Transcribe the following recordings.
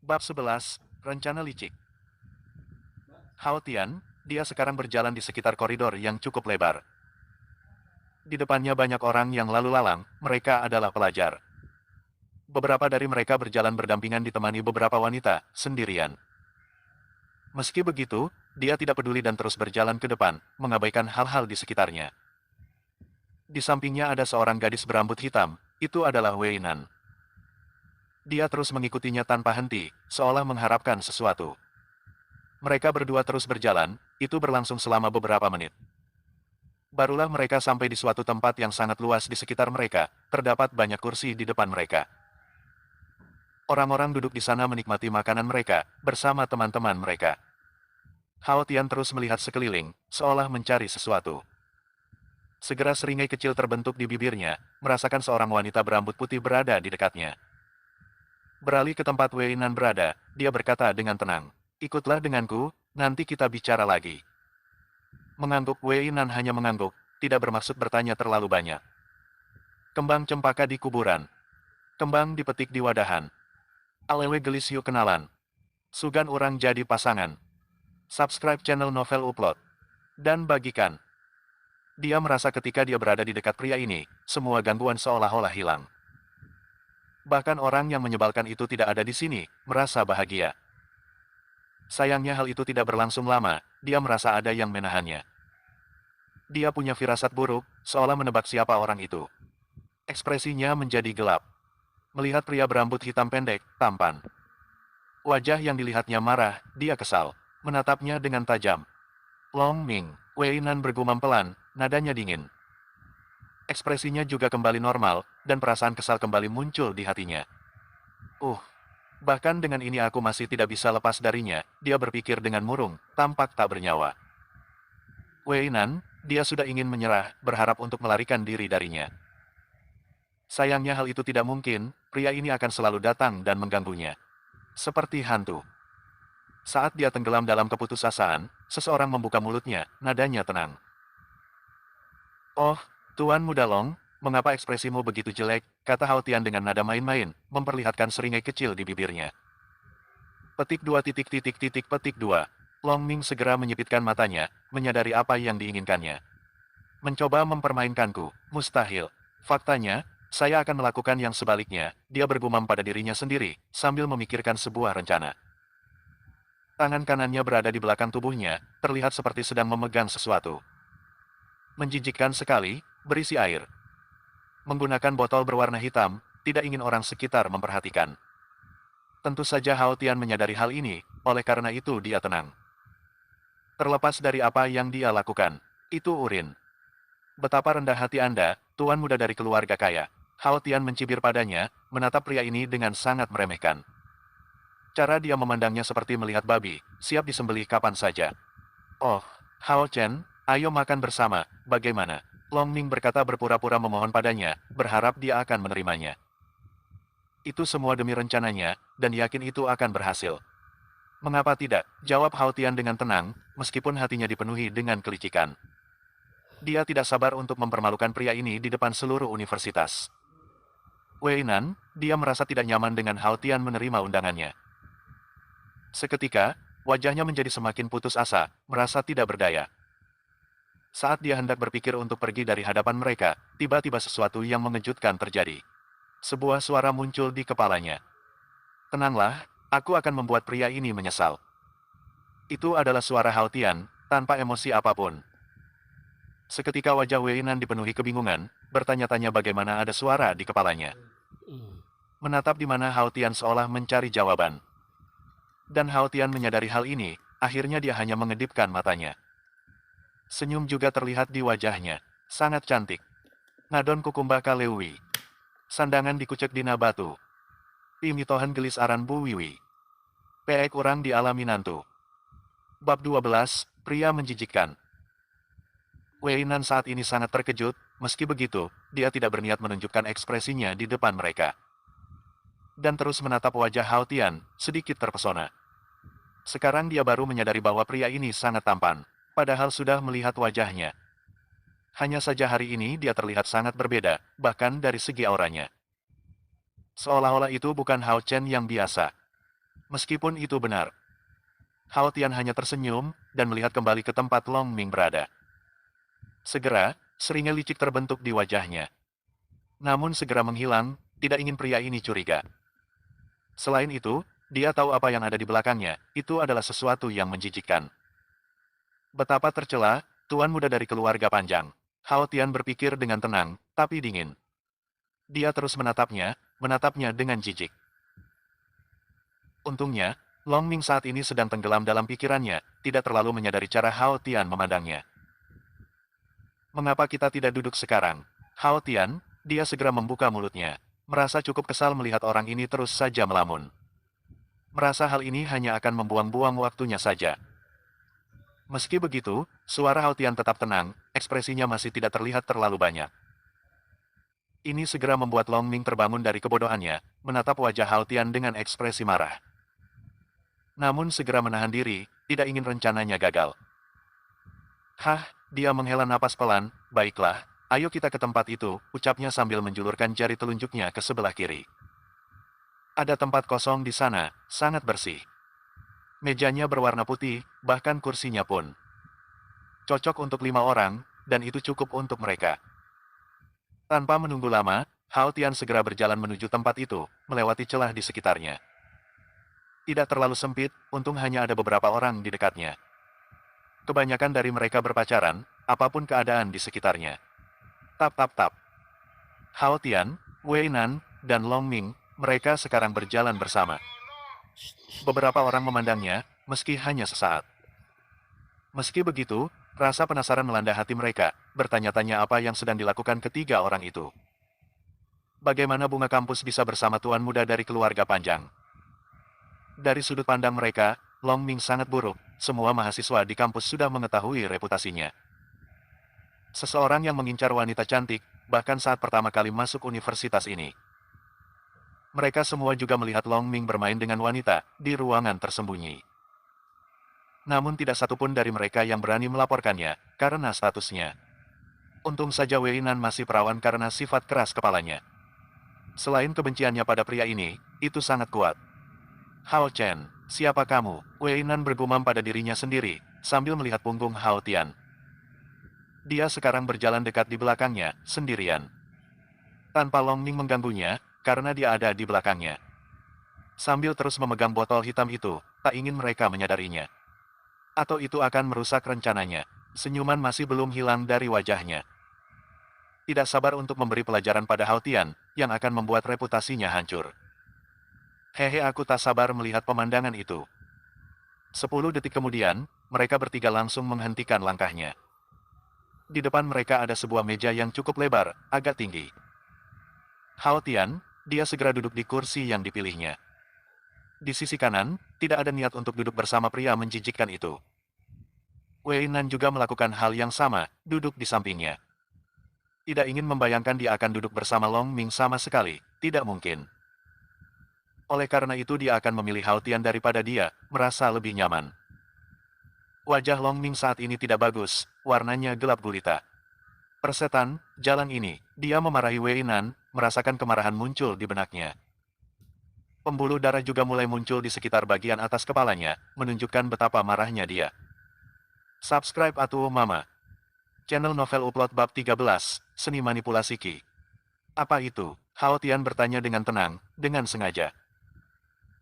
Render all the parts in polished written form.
Bab 11, Rencana Licik. Hao Tian, dia sekarang berjalan di sekitar koridor yang cukup lebar. Di depannya banyak orang yang lalu lalang, mereka adalah pelajar. Beberapa dari mereka berjalan berdampingan ditemani beberapa wanita, sendirian. Meski begitu, dia tidak peduli dan terus berjalan ke depan, mengabaikan hal-hal di sekitarnya. Di sampingnya ada seorang gadis berambut hitam, itu adalah Wei Nan. Dia terus mengikutinya tanpa henti, seolah mengharapkan sesuatu. Mereka berdua terus berjalan, itu berlangsung selama beberapa menit. Barulah mereka sampai di suatu tempat yang sangat luas di sekitar mereka, terdapat banyak kursi di depan mereka. Orang-orang duduk di sana menikmati makanan mereka, bersama teman-teman mereka. Hao Tian terus melihat sekeliling, seolah mencari sesuatu. Segera seringai kecil terbentuk di bibirnya, merasakan seorang wanita berambut putih berada di dekatnya. Beralih ke tempat Wei Nan berada, dia berkata dengan tenang, "Ikutlah denganku, nanti kita bicara lagi." Mengangguk Wei Nan hanya mengangguk, tidak bermaksud bertanya terlalu banyak. Kembang cempaka di kuburan. Kembang dipetik di wadahan. Alewe gelis yuk kenalan. Sugan orang jadi pasangan. Subscribe channel Novel Upload. Dan bagikan. Dia merasa ketika dia berada di dekat pria ini, semua gangguan seolah-olah hilang. Bahkan orang yang menyebalkan itu tidak ada di sini, merasa bahagia. Sayangnya hal itu tidak berlangsung lama, dia merasa ada yang menahannya. Dia punya firasat buruk, seolah menebak siapa orang itu. Ekspresinya menjadi gelap. Melihat pria berambut hitam pendek, tampan. Wajah yang dilihatnya marah, dia kesal. Menatapnya dengan tajam. Long Ming, Wei Nan bergumam pelan, nadanya dingin. Ekspresinya juga kembali normal, dan perasaan kesal kembali muncul di hatinya. Bahkan dengan ini aku masih tidak bisa lepas darinya, dia berpikir dengan murung, tampak tak bernyawa. Wei Nan, dia sudah ingin menyerah, berharap untuk melarikan diri darinya. Sayangnya hal itu tidak mungkin, pria ini akan selalu datang dan mengganggunya. Seperti hantu. Saat dia tenggelam dalam keputusasaan, seseorang membuka mulutnya, nadanya tenang. "Oh, Tuan Muda Long, mengapa ekspresimu begitu jelek?" kata Hao Tian dengan nada main-main, memperlihatkan seringai kecil di bibirnya. Petik 2. Long Ming segera menyipitkan matanya, menyadari apa yang diinginkannya. Mencoba mempermainkanku, mustahil. Faktanya, saya akan melakukan yang sebaliknya, dia bergumam pada dirinya sendiri, sambil memikirkan sebuah rencana. Tangan kanannya berada di belakang tubuhnya, terlihat seperti sedang memegang sesuatu. Menjijikkan sekali, berisi air. Menggunakan botol berwarna hitam, tidak ingin orang sekitar memperhatikan. Tentu saja Hao Tian menyadari hal ini, oleh karena itu dia tenang. Terlepas dari apa yang dia lakukan, itu urin. Betapa rendah hati Anda, tuan muda dari keluarga kaya. Hao Tian mencibir padanya, menatap pria ini dengan sangat meremehkan. Cara dia memandangnya seperti melihat babi, siap disembelih kapan saja. "Oh, Hao Chen, ayo makan bersama, bagaimana?" Long Ming berkata berpura-pura memohon padanya, berharap dia akan menerimanya. Itu semua demi rencananya, dan yakin itu akan berhasil. "Mengapa tidak?" jawab Hao Tian dengan tenang, meskipun hatinya dipenuhi dengan kelicikan. Dia tidak sabar untuk mempermalukan pria ini di depan seluruh universitas. Wei Nan, dia merasa tidak nyaman dengan Hao Tian menerima undangannya. Seketika, wajahnya menjadi semakin putus asa, merasa tidak berdaya. Saat dia hendak berpikir untuk pergi dari hadapan mereka, tiba-tiba sesuatu yang mengejutkan terjadi. Sebuah suara muncul di kepalanya. "Tenanglah, aku akan membuat pria ini menyesal." Itu adalah suara Hao Tian, tanpa emosi apapun. Seketika wajah Wei Nan dipenuhi kebingungan, bertanya-tanya bagaimana ada suara di kepalanya. Menatap di mana Hao Tian seolah mencari jawaban. Dan Hao Tian menyadari hal ini, akhirnya dia hanya mengedipkan matanya. Senyum juga terlihat di wajahnya, sangat cantik. Ngadon kukumbaka Lewi. Sandangan dikucek dina batu. Pimitohan gelis aran Bu Wiwi. Peek orang dialami nantu. Bab 12, pria menjijikkan. Wei Nan saat ini sangat terkejut, meski begitu, dia tidak berniat menunjukkan ekspresinya di depan mereka. Dan terus menatap wajah Hao Tian, sedikit terpesona. Sekarang dia baru menyadari bahwa pria ini sangat tampan, padahal sudah melihat wajahnya. Hanya saja hari ini dia terlihat sangat berbeda, bahkan dari segi auranya. Seolah-olah itu bukan Hao Chen yang biasa. Meskipun itu benar, Hao Tian hanya tersenyum dan melihat kembali ke tempat Long Ming berada. Segera, seringnya licik terbentuk di wajahnya. Namun segera menghilang, tidak ingin pria ini curiga. Selain itu, dia tahu apa yang ada di belakangnya, itu adalah sesuatu yang menjijikkan. Betapa tercela, tuan muda dari keluarga panjang. Hao Tian berpikir dengan tenang, tapi dingin. Dia terus menatapnya dengan jijik. Untungnya, Long Ming saat ini sedang tenggelam dalam pikirannya, tidak terlalu menyadari cara Hao Tian memandangnya. Mengapa kita tidak duduk sekarang? Hao Tian, dia segera membuka mulutnya. Merasa cukup kesal melihat orang ini terus saja melamun. Merasa hal ini hanya akan membuang-buang waktunya saja. Meski begitu, suara Hao Tian tetap tenang, ekspresinya masih tidak terlihat terlalu banyak. Ini segera membuat Long Ming terbangun dari kebodohannya, menatap wajah Hao Tian dengan ekspresi marah. Namun segera menahan diri, tidak ingin rencananya gagal. Hah, dia menghela napas pelan, baiklah, ayo kita ke tempat itu, ucapnya sambil menjulurkan jari telunjuknya ke sebelah kiri. Ada tempat kosong di sana, sangat bersih. Mejanya berwarna putih, bahkan kursinya pun cocok untuk 5 orang, dan itu cukup untuk mereka. Tanpa menunggu lama, Hao Tian segera berjalan menuju tempat itu, melewati celah di sekitarnya. Tidak terlalu sempit, untung hanya ada beberapa orang di dekatnya. Kebanyakan dari mereka berpacaran, apapun keadaan di sekitarnya. Tap tap tap. Hao Tian, Wei Nan, dan Long Ming, mereka sekarang berjalan bersama. Beberapa orang memandangnya, meski hanya sesaat. Meski begitu, rasa penasaran melanda hati mereka, bertanya-tanya apa yang sedang dilakukan ketiga orang itu. Bagaimana bunga kampus bisa bersama tuan muda dari keluarga panjang? Dari sudut pandang mereka, Long Ming sangat buruk, semua mahasiswa di kampus sudah mengetahui reputasinya. Seseorang yang mengincar wanita cantik, bahkan saat pertama kali masuk universitas ini. Mereka semua juga melihat Long Ming bermain dengan wanita, di ruangan tersembunyi. Namun tidak satupun dari mereka yang berani melaporkannya, karena statusnya. Untung saja Wei Nan masih perawan karena sifat keras kepalanya. Selain kebenciannya pada pria ini, itu sangat kuat. Hao Chen, siapa kamu? Wei Nan bergumam pada dirinya sendiri, sambil melihat punggung Hao Tian. Dia sekarang berjalan dekat di belakangnya, sendirian. Tanpa Long Ming mengganggunya, karena dia ada di belakangnya. Sambil terus memegang botol hitam itu, tak ingin mereka menyadarinya. Atau itu akan merusak rencananya. Senyuman masih belum hilang dari wajahnya. Tidak sabar untuk memberi pelajaran pada Hao Tian, yang akan membuat reputasinya hancur. Hehe, aku tak sabar melihat pemandangan itu. 10 detik kemudian, mereka bertiga langsung menghentikan langkahnya. Di depan mereka ada sebuah meja yang cukup lebar, agak tinggi. Hao Tian, dia segera duduk di kursi yang dipilihnya. Di sisi kanan, tidak ada niat untuk duduk bersama pria menjijikkan itu. Wei Nan juga melakukan hal yang sama, duduk di sampingnya. Tidak ingin membayangkan dia akan duduk bersama Long Ming sama sekali, tidak mungkin. Oleh karena itu dia akan memilih Hao Tian daripada dia, merasa lebih nyaman. Wajah Long Ming saat ini tidak bagus, warnanya gelap gulita. Persetan, jalan ini, dia memarahi Wei Nan, merasakan kemarahan muncul di benaknya. Pembuluh darah juga mulai muncul di sekitar bagian atas kepalanya, menunjukkan betapa marahnya dia. Subscribe atuh mama. Channel Novel Upload Bab 13, Seni Manipulasi Ki. Apa itu? Hao Tian bertanya dengan tenang, dengan sengaja.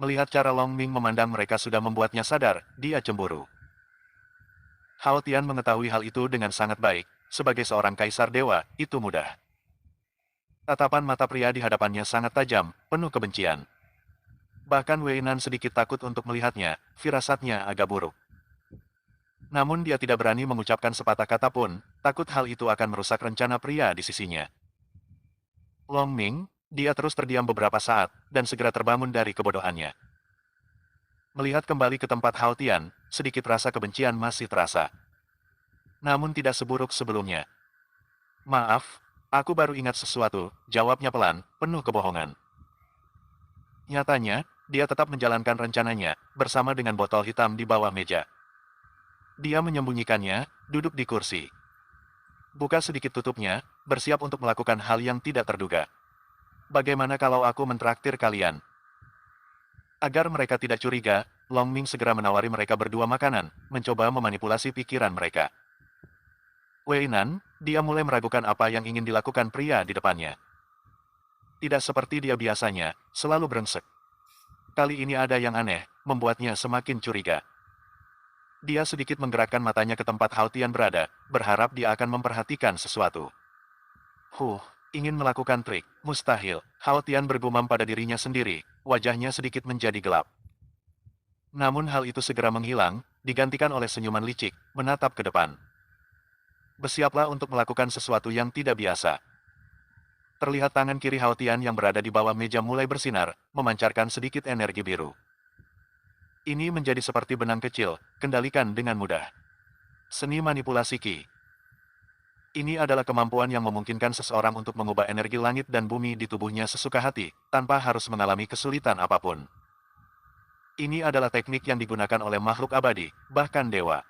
Melihat cara Long Ming memandang mereka sudah membuatnya sadar, dia cemburu. Hao Tian mengetahui hal itu dengan sangat baik, sebagai seorang kaisar dewa, itu mudah. Tatapan mata pria di hadapannya sangat tajam, penuh kebencian. Bahkan Wei Nan sedikit takut untuk melihatnya, firasatnya agak buruk. Namun dia tidak berani mengucapkan sepatah kata pun, takut hal itu akan merusak rencana pria di sisinya. Long Ming, dia terus terdiam beberapa saat, dan segera terbangun dari kebodohannya. Melihat kembali ke tempat Hao Tian, sedikit rasa kebencian masih terasa. Namun tidak seburuk sebelumnya. Maaf, aku baru ingat sesuatu, jawabnya pelan, penuh kebohongan. Nyatanya, dia tetap menjalankan rencananya, bersama dengan botol hitam di bawah meja. Dia menyembunyikannya, duduk di kursi. Buka sedikit tutupnya, bersiap untuk melakukan hal yang tidak terduga. Bagaimana kalau aku mentraktir kalian? Agar mereka tidak curiga, Long Ming segera menawari mereka berdua makanan, mencoba memanipulasi pikiran mereka. Wei Nan, dia mulai meragukan apa yang ingin dilakukan pria di depannya. Tidak seperti dia biasanya, selalu brengsek. Kali ini ada yang aneh, membuatnya semakin curiga. Dia sedikit menggerakkan matanya ke tempat Hao Tian berada, berharap dia akan memperhatikan sesuatu. Ingin melakukan trik, mustahil. Hao Tian bergumam pada dirinya sendiri, wajahnya sedikit menjadi gelap. Namun hal itu segera menghilang, digantikan oleh senyuman licik, menatap ke depan. Bersiaplah untuk melakukan sesuatu yang tidak biasa. Terlihat tangan kiri Hao Tian yang berada di bawah meja mulai bersinar, memancarkan sedikit energi biru. Ini menjadi seperti benang kecil, kendalikan dengan mudah. Seni manipulasi Qi. Ini adalah kemampuan yang memungkinkan seseorang untuk mengubah energi langit dan bumi di tubuhnya sesuka hati, tanpa harus mengalami kesulitan apapun. Ini adalah teknik yang digunakan oleh makhluk abadi, bahkan dewa.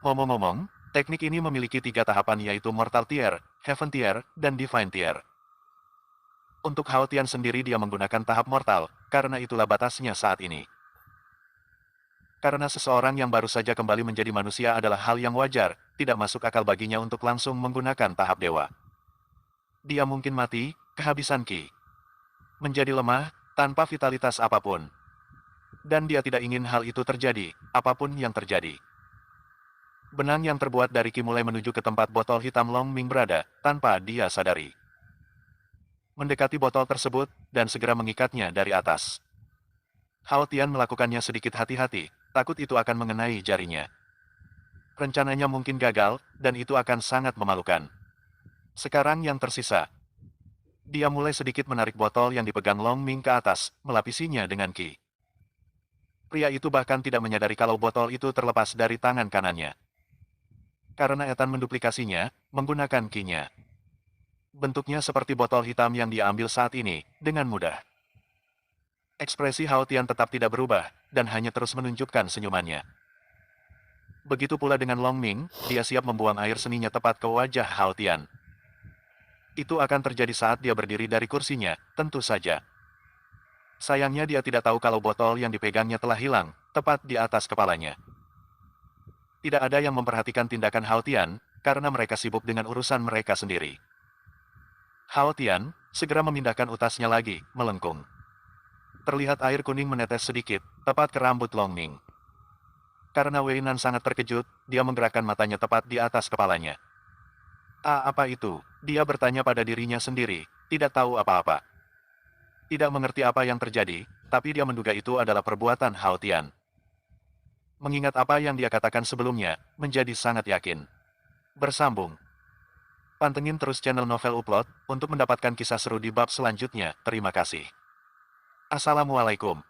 Ngomong-ngomong, teknik ini memiliki 3 tahapan yaitu Mortal Tier, Heaven Tier, dan Divine Tier. Untuk Hao Tian sendiri dia menggunakan tahap mortal, karena itulah batasnya saat ini. Karena seseorang yang baru saja kembali menjadi manusia adalah hal yang wajar, tidak masuk akal baginya untuk langsung menggunakan tahap dewa. Dia mungkin mati, kehabisan Qi. Menjadi lemah, tanpa vitalitas apapun. Dan dia tidak ingin hal itu terjadi, apapun yang terjadi. Benang yang terbuat dari Qi mulai menuju ke tempat botol hitam Long Ming berada, tanpa dia sadari. Mendekati botol tersebut, dan segera mengikatnya dari atas. Hao Tian melakukannya sedikit hati-hati, takut itu akan mengenai jarinya. Rencananya mungkin gagal, dan itu akan sangat memalukan. Sekarang yang tersisa. Dia mulai sedikit menarik botol yang dipegang Long Ming ke atas, melapisinya dengan Qi. Pria itu bahkan tidak menyadari kalau botol itu terlepas dari tangan kanannya. Karena Ethan menduplikasinya, menggunakan Qi-nya. Bentuknya seperti botol hitam yang dia ambil saat ini, dengan mudah. Ekspresi Hao Tian tetap tidak berubah, dan hanya terus menunjukkan senyumannya. Begitu pula dengan Long Ming, dia siap membuang air seninya tepat ke wajah Hao Tian. Itu akan terjadi saat dia berdiri dari kursinya, tentu saja. Sayangnya dia tidak tahu kalau botol yang dipegangnya telah hilang, tepat di atas kepalanya. Tidak ada yang memperhatikan tindakan Hao Tian, karena mereka sibuk dengan urusan mereka sendiri. Hao Tian segera memindahkan utasnya lagi, melengkung. Terlihat air kuning menetes sedikit, tepat ke rambut Long Ming. Karena Wei Nan sangat terkejut, dia menggerakkan matanya tepat di atas kepalanya. Apa itu? Dia bertanya pada dirinya sendiri, tidak tahu apa-apa. Tidak mengerti apa yang terjadi, tapi dia menduga itu adalah perbuatan Hao Tian. Mengingat apa yang dia katakan sebelumnya, menjadi sangat yakin. Bersambung. Pantengin terus channel Novel Upload, untuk mendapatkan kisah seru di bab selanjutnya. Terima kasih. Assalamualaikum.